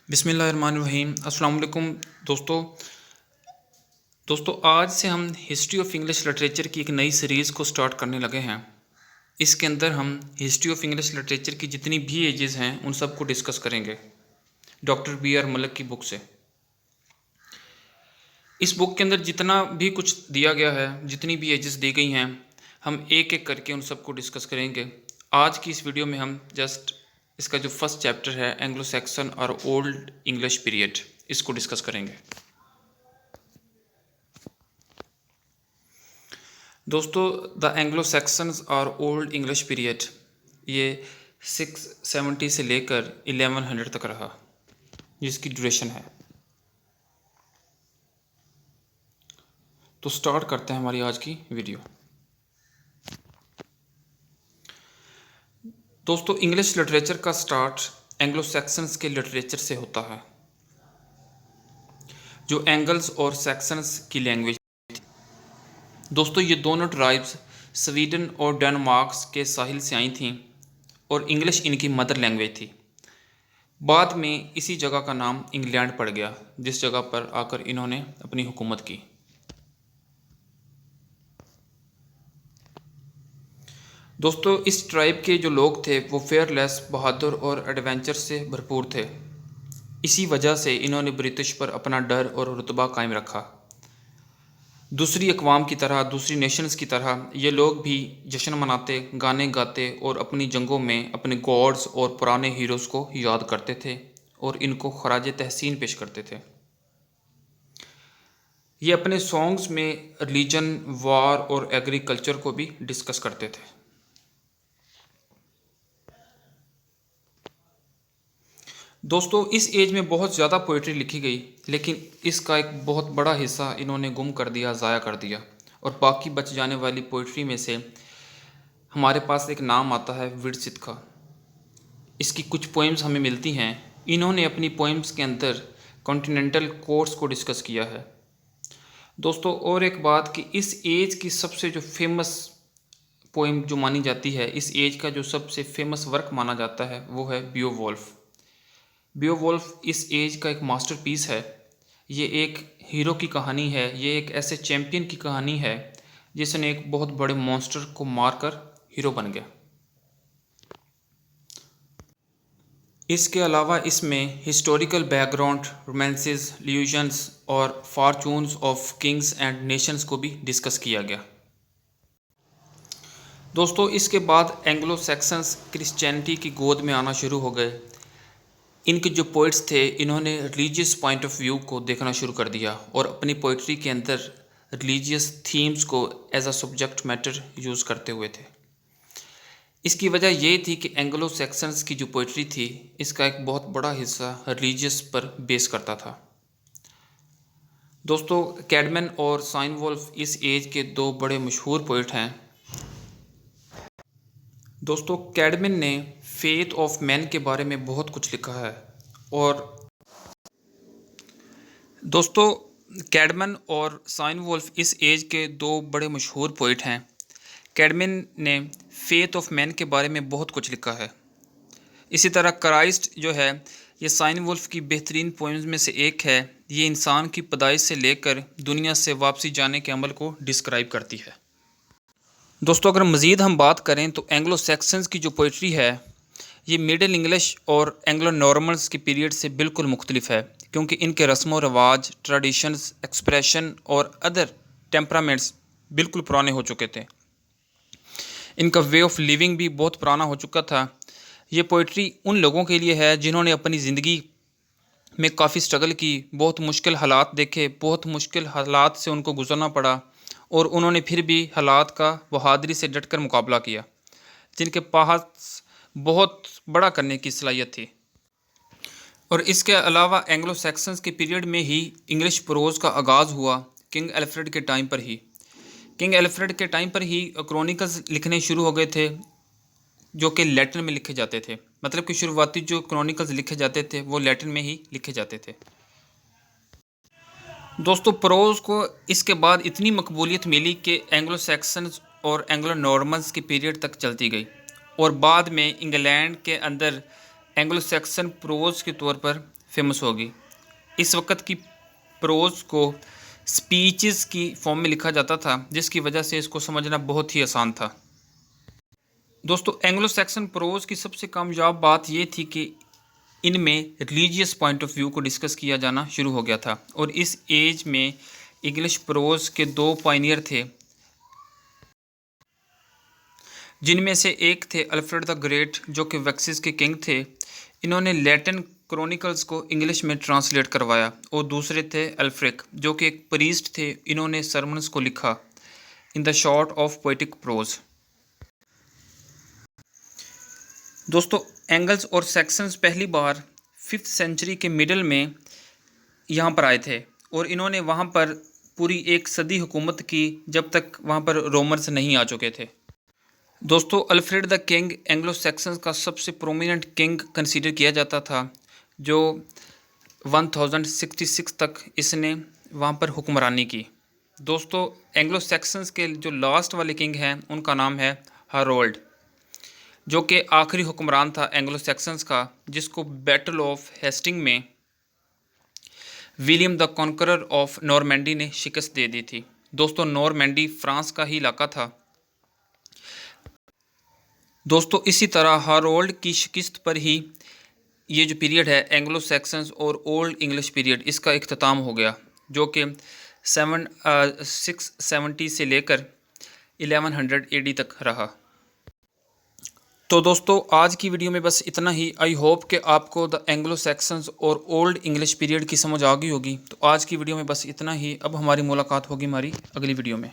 बिस्मिल्लाहिर्रहमानिर्रहीम। अस्सलाम वालेकुम दोस्तों आज से हम हिस्ट्री ऑफ इंग्लिश लिटरेचर की एक नई सीरीज़ को स्टार्ट करने लगे हैं। इसके अंदर हम हिस्ट्री ऑफ इंग्लिश लिटरेचर की जितनी भी एजेस हैं उन सब को डिस्कस करेंगे डॉक्टर B.R. मलिक की बुक से। इस बुक के अंदर जितना भी कुछ दिया गया है, जितनी भी एजेस दी गई हैं, हम एक एक करके उन सब को डिस्कस करेंगे। आज की इस वीडियो में हम जस्ट इसका जो फर्स्ट चैप्टर है एंग्लो सैक्सन और ओल्ड इंग्लिश पीरियड, इसको डिस्कस करेंगे। दोस्तों द एंग्लो सैक्सन्स और ओल्ड इंग्लिश पीरियड ये 670 से लेकर 1100 तक रहा, जिसकी ड्यूरेशन है। तो स्टार्ट करते हैं हमारी आज की वीडियो। दोस्तों इंग्लिश लिटरेचर का स्टार्ट एंग्लो सैक्सन्स के लिटरेचर से होता है, जो एंगल्स और सैक्सन्स की लैंग्वेज। दोस्तों ये दोनों ट्राइब्स स्वीडन और डेनमार्क के साहिल से आई थीं और इंग्लिश इनकी मदर लैंग्वेज थी। बाद में इसी जगह का नाम इंग्लैंड पड़ गया, जिस जगह पर आकर इन्होंने अपनी हुकूमत की। दोस्तों इस ट्राइब के जो लोग थे वो फेयरलेस, बहादुर और एडवेंचर से भरपूर थे। इसी वजह से इन्होंने ब्रिटिश पर अपना डर और रुतबा कायम रखा। दूसरी अक़वाम की तरह, दूसरी नेशंस की तरह ये लोग भी जश्न मनाते, गाने गाते और अपनी जंगों में अपने गॉड्स और पुराने हीरोज़ को याद करते थे और इनको खराज तहसीन पेश करते थे। ये अपने सॉन्ग्स में रिलीजन, वार और एग्रीकल्चर को भी डिस्कस करते थे। दोस्तों इस एज में बहुत ज़्यादा पोइट्री लिखी गई, लेकिन इसका एक बहुत बड़ा हिस्सा इन्होंने गुम कर दिया, ज़ाया कर दिया। और बाकी बच जाने वाली पोइट्री में से हमारे पास एक नाम आता है विरचित का। इसकी कुछ पोइम्स हमें मिलती हैं। इन्होंने अपनी पोइम्स के अंदर कॉन्टिनेंटल कोर्स को डिस्कस किया है। दोस्तों और एक बात कि इस एज की सबसे जो फेमस पोइम जो मानी जाती है, इस एज का जो सबसे फेमस वर्क माना जाता है वो है बियोवोल्फ। बियोवोल्फ इस एज का एक मास्टरपीस है। ये एक हीरो की कहानी है, ये एक ऐसे चैम्पियन की कहानी है जिसने एक बहुत बड़े मॉन्स्टर को मारकर हीरो बन गया। इसके अलावा इसमें हिस्टोरिकल बैकग्राउंड, रोमांसेस, ल्यूजन्स और fortunes of Kings and Nations को भी डिस्कस किया गया। दोस्तों इसके बाद एंग्लो सैक्सन्स क्रिश्चियनिटी की गोद में आना शुरू हो गए। इनके जो पोइट्स थे इन्होंने रिलीजियस पॉइंट ऑफ व्यू को देखना शुरू कर दिया और अपनी पोइट्री के अंदर रिलीजियस थीम्स को as a subject matter use करते हुए थे। इसकी वजह ये थी कि एंग्लो सैक्सन्स की जो पोइट्री थी इसका एक बहुत बड़ा हिस्सा रिलीजियस पर बेस करता था। दोस्तों कैडमैन और साइनवोल्फ इस एज के दो बड़े मशहूर पोइट हैं। दोस्तों कैडमैन ने फेथ ऑफ मैन के बारे में बहुत कुछ लिखा है। और दोस्तों कैडमैन और साइनवोल्फ इस एज के दो बड़े मशहूर पोइट हैं। कैडमैन ने फेथ ऑफ मैन के बारे में बहुत कुछ लिखा है। इसी तरह क्राइस्ट जो है ये साइनवोल्फ की बेहतरीन पोइम्स में से एक है। ये इंसान की पैदाइश से लेकर दुनिया से वापसी जाने के अमल को डिस्क्राइब करती है। दोस्तों अगर मज़ीद हम बात करें तो एंग्लो सैक्सन्स की जो पोइट्री है ये मिडिल इंग्लिश और एंग्लो नॉर्मन्स के पीरियड से बिल्कुल मुख्तलिफ है, क्योंकि इनके रस्म व रवाज, ट्रेडिशंस, एक्सप्रेशन और अदर टेम्परामेंट्स बिल्कुल पुराने हो चुके थे। इनका वे ऑफ लिविंग भी बहुत पुराना हो चुका था। ये पोइट्री उन लोगों के लिए है जिन्होंने अपनी ज़िंदगी में काफ़ी स्ट्रगल की, बहुत मुश्किल हालात देखे, बहुत मुश्किल हालात से उनको गुजरना पड़ा और उन्होंने फिर भी हालात का बहादुरी से डटकर मुकाबला किया, जिनके पास बहुत बड़ा करने की सलाहियत थी। और इसके अलावा एंग्लो सैक्सन्स के पीरियड में ही इंग्लिश प्रोज़ का आगाज़ हुआ। किंग एल्फ्रेड के टाइम पर ही क्रॉनिकल्स लिखने शुरू हो गए थे, जो कि लैटिन में लिखे जाते थे। मतलब कि शुरुआती जो क्रॉनिकल्स लिखे जाते थे वो लैटिन में ही लिखे जाते थे। दोस्तों प्रोज़ को इसके बाद इतनी मकबूलियत मिली कि एंग्लो सैक्सन्स और एंग्लो नॉर्मन्स के पीरियड तक चलती गई और बाद में इंग्लैंड के अंदर एंग्लो सैक्सन प्रोज़ के तौर पर फेमस होगी। इस वक्त की प्रोज़ को स्पीचेस की फॉर्म में लिखा जाता था, जिसकी वजह से इसको समझना बहुत ही आसान था। दोस्तों, एंग्लो सैक्सन प्रोज़ की सबसे कामयाब बात ये थी कि इनमें रिलीजियस पॉइंट ऑफ व्यू को डिस्कस किया जाना शुरू हो गया था, और इस एज में इंग्लिश प्रोज़ के दो पायनियर थे, जिनमें से एक थे अल्फ्रेड द ग्रेट, जो कि वेक्सिस के किंग थे। इन्होंने लैटिन क्रॉनिकल्स को इंग्लिश में ट्रांसलेट करवाया, और दूसरे थे एल्फ्रिक, जो कि एक प्रीस्ट थे। इन्होंने सरमन्स को लिखा in the short of poetic prose. दोस्तों, एंगल्स और सेक्सन्स पहली बार 5th सेंचुरी के मिडल में यहाँ पर आए थे, और इन्होंने वहाँ पर पूरी एक सदी हुकूमत की, जब तक वहाँ पर रोमर्स नहीं आ चुके थे। दोस्तों, Alfred the king Anglo Saxons का सबसे प्रोमिनेंट किंग कंसीडर किया जाता था, जो 1066 तक इसने वहाँ पर हुक्मरानी की। दोस्तों, एंग्लो सैक्सन्स के जो लास्ट वाले किंग हैं, उनका नाम है हारोल्ड, जो कि आखिरी हुक्मरान था एंग्लो सैक्सन्स का, जिसको बैटल ऑफ हेस्टिंग में William the conqueror of Normandy ने शिकस्त दे दी थी। दोस्तों, नॉर्मैंडी फ्रांस का ही इलाका था। दोस्तों, इसी तरह हारोल्ड की शिकस्त पर ही ये जो पीरियड है एंग्लो सैक्सन्स और ओल्ड इंग्लिश पीरियड, इसका इख्तिताम हो गया, जो कि 670 से लेकर 1100 AD तक रहा। तो दोस्तों, आज की वीडियो में बस इतना ही। आई होप कि आपको द एंग्लो सैक्सन्स और ओल्ड इंग्लिश पीरियड की समझ आ गई होगी। तो आज की वीडियो में बस इतना ही। अब हमारी मुलाकात होगी हमारी अगली वीडियो में।